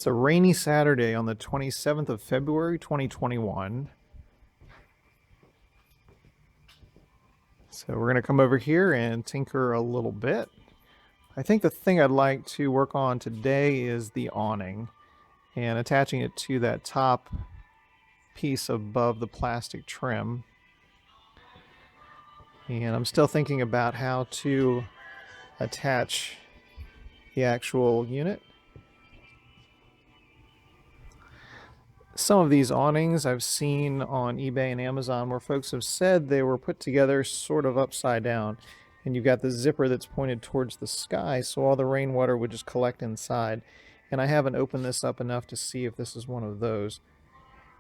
It's a rainy Saturday on the 27th of February, 2021. So we're going to come over here and tinker a little bit. I think the thing I'd like to work on today is the awning and attaching it to that top piece above the plastic trim. And I'm still thinking about how to attach the actual unit. Some of these awnings I've seen on eBay and Amazon where folks have said they were put together sort of upside down, and you've got the zipper that's pointed towards the sky, so all the rainwater would just collect inside. And I haven't opened this up enough to see if this is one of those.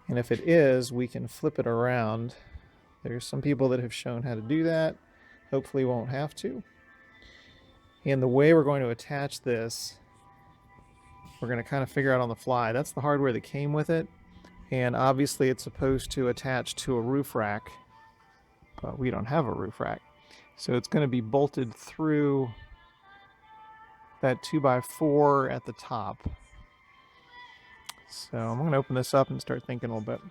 And if it is, we can flip it around. There's some people that have shown how to do that. Hopefully won't have to. And the way we're going to attach this, we're going to kind of figure out on the fly. That's the hardware that came with it. And obviously it's supposed to attach to a roof rack, but we don't have a roof rack. So it's going to be bolted through that 2x4 at the top. So I'm going to open this up and start thinking a little bit.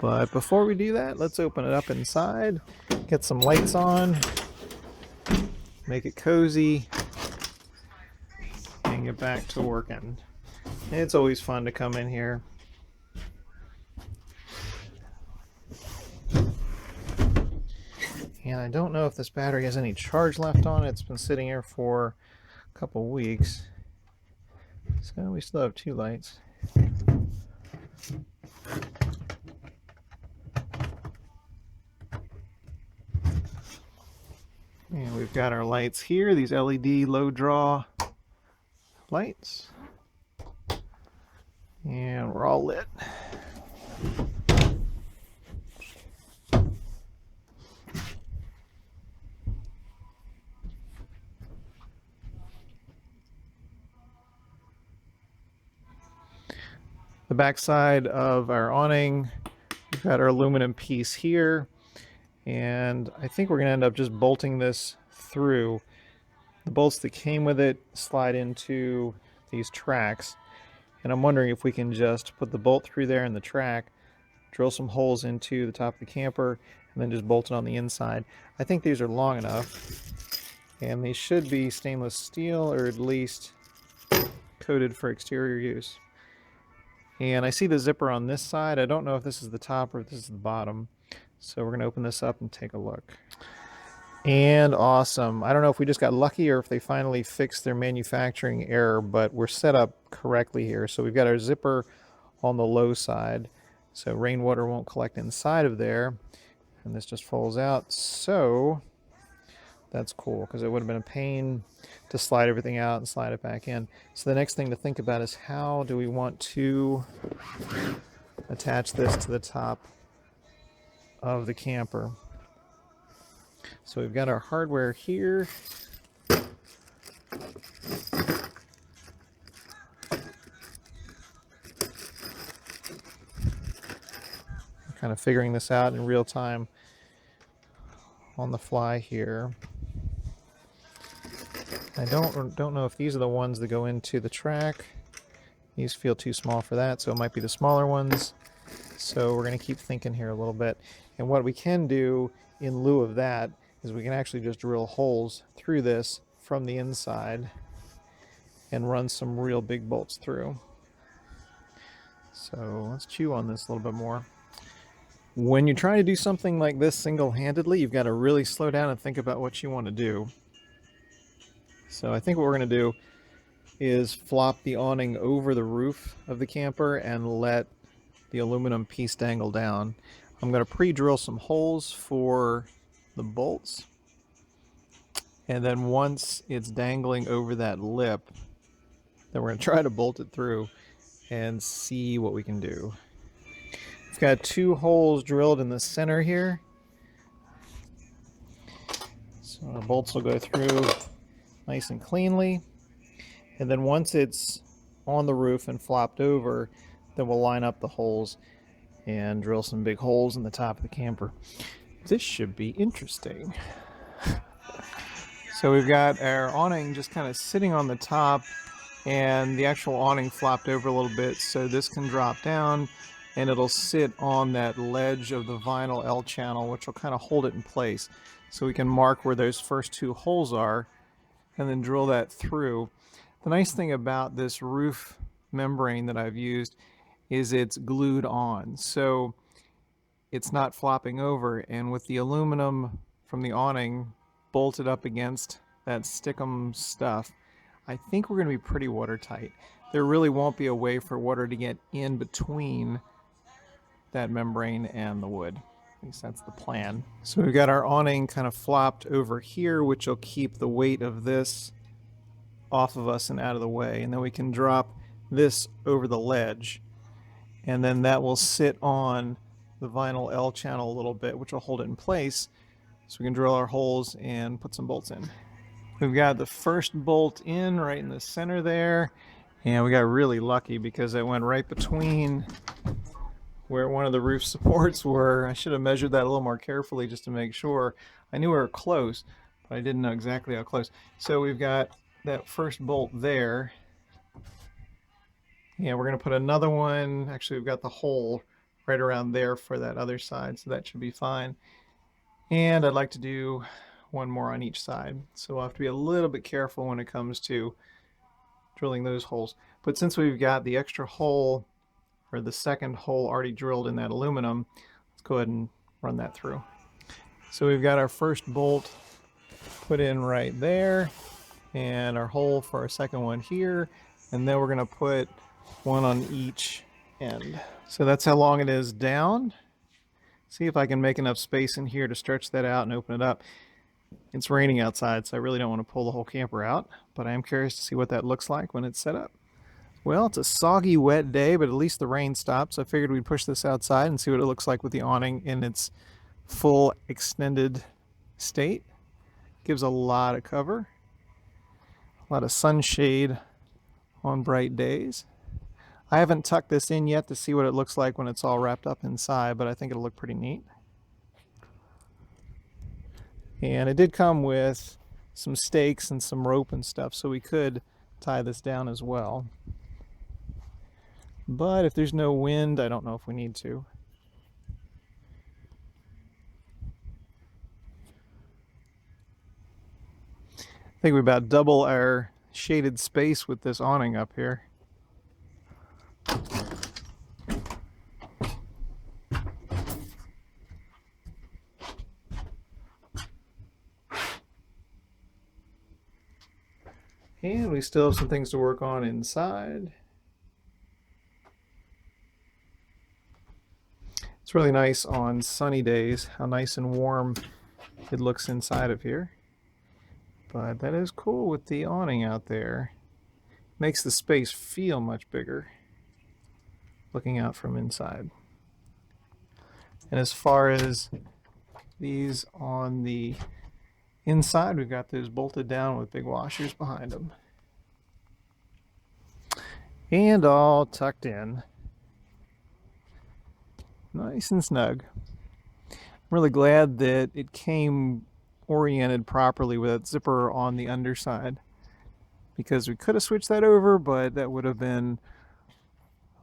But before we do that, let's open it up inside, get some lights on, make it cozy, and get back to working. It's always fun to come in here. And I don't know if this battery has any charge left on it. It's been sitting here for a couple weeks. So we still have two lights. And we've got our lights here, these LED low draw lights. And we're all lit. The back side of our awning, we've got our aluminum piece here, and I think we're going to end up just bolting this through. The bolts that came with it slide into these tracks, and I'm wondering if we can just put the bolt through there in the track, drill some holes into the top of the camper, and then just bolt it on the inside. I think these are long enough, and they should be stainless steel, or at least coated for exterior use. And I see the zipper on this side. I don't know if this is the top or if this is the bottom. So we're going to open this up and take a look. And awesome. I don't know if we just got lucky or if they finally fixed their manufacturing error, but we're set up correctly here. So we've got our zipper on the low side, so rainwater won't collect inside of there. And this just folds out. So that's cool, because it would have been a pain to slide everything out and slide it back in. So the next thing to think about is how do we want to attach this to the top of the camper. So we've got our hardware here. Kind of figuring this out in real time on the fly here. I don't know if these are the ones that go into the track. These feel too small for that, so it might be the smaller ones. So we're going to keep thinking here a little bit. And what we can do in lieu of that is we can actually just drill holes through this from the inside and run some real big bolts through. So let's chew on this a little bit more. When you try to do something like this single-handedly, you've got to really slow down and think about what you want to do. So I think what we're going to do is flop the awning over the roof of the camper and let the aluminum piece dangle down. I'm going to pre-drill some holes for the bolts, and then once it's dangling over that lip, then we're going to try to bolt it through and see what we can do. We've got two holes drilled in the center here, so our bolts will go through nice and cleanly, and then once it's on the roof and flopped over, then we'll line up the holes and drill some big holes in the top of the camper. This should be interesting. So we've got our awning just kind of sitting on the top and the actual awning flopped over a little bit, so this can drop down and it'll sit on that ledge of the vinyl L channel, which will kind of hold it in place. So we can mark where those first two holes are and then drill that through. The nice thing about this roof membrane that I've used is it's glued on, so it's not flopping over, and with the aluminum from the awning bolted up against that stickum stuff, I think we're going to be pretty watertight. There really won't be a way for water to get in between that membrane and the wood. At least that's the plan. So we've got our awning kind of flopped over here, which will keep the weight of this off of us and out of the way. And then we can drop this over the ledge, and then that will sit on the vinyl L channel a little bit, which will hold it in place so we can drill our holes and put some bolts in. We've got the first bolt in right in the center there, and we got really lucky because it went right between where one of the roof supports were. I should have measured that a little more carefully just to make sure. I knew we were close, but I didn't know exactly how close. So we've got that first bolt there. Yeah, we're going to put another one. Actually, we've got the hole right around there for that other side, so that should be fine. And I'd like to do one more on each side, so we'll have to be a little bit careful when it comes to drilling those holes. But since we've got the extra hole, or the second hole already drilled in that aluminum, let's go ahead and run that through. So we've got our first bolt put in right there, and our hole for our second one here, and then we're going to put one on each end. So that's how long it is down. See if I can make enough space in here to stretch that out and open it up. It's raining outside, so I really don't want to pull the whole camper out, but I am curious to see what that looks like when it's set up. Well, it's a soggy, wet day, but at least the rain stopped, so I figured we'd push this outside and see what it looks like with the awning in its full extended state. Gives a lot of cover, a lot of sunshade on bright days. I haven't tucked this in yet to see what it looks like when it's all wrapped up inside, but I think it'll look pretty neat. And it did come with some stakes and some rope and stuff, so we could tie this down as well. But if there's no wind, I don't know if we need to. I think we about double our shaded space with this awning up here. And we still have some things to work on inside. It's really nice on sunny days how nice and warm it looks inside of here. But that is cool with the awning out there. Makes the space feel much bigger looking out from inside. And as far as these on the inside, we've got those bolted down with big washers behind them. And all tucked in. Nice and snug. I'm really glad that it came oriented properly with that zipper on the underside, because we could have switched that over, but that would have been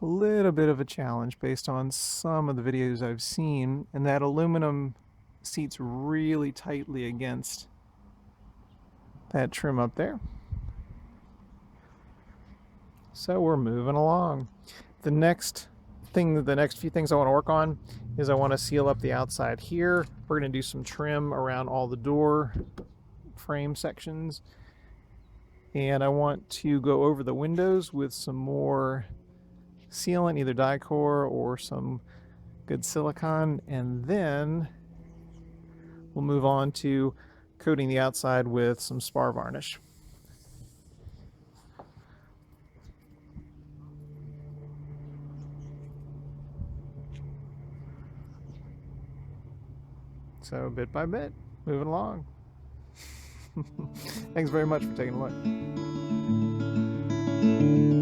a little bit of a challenge based on some of the videos I've seen, and that aluminum seats really tightly against that trim up there. So we're moving along. The next few things I want to work on is I want to seal up the outside here. We're going to do some trim around all the door frame sections, and I want to go over the windows with some more sealant, either Dicor or some good silicone, and then we'll move on to coating the outside with some spar varnish. So bit by bit, moving along. Thanks very much for taking a look.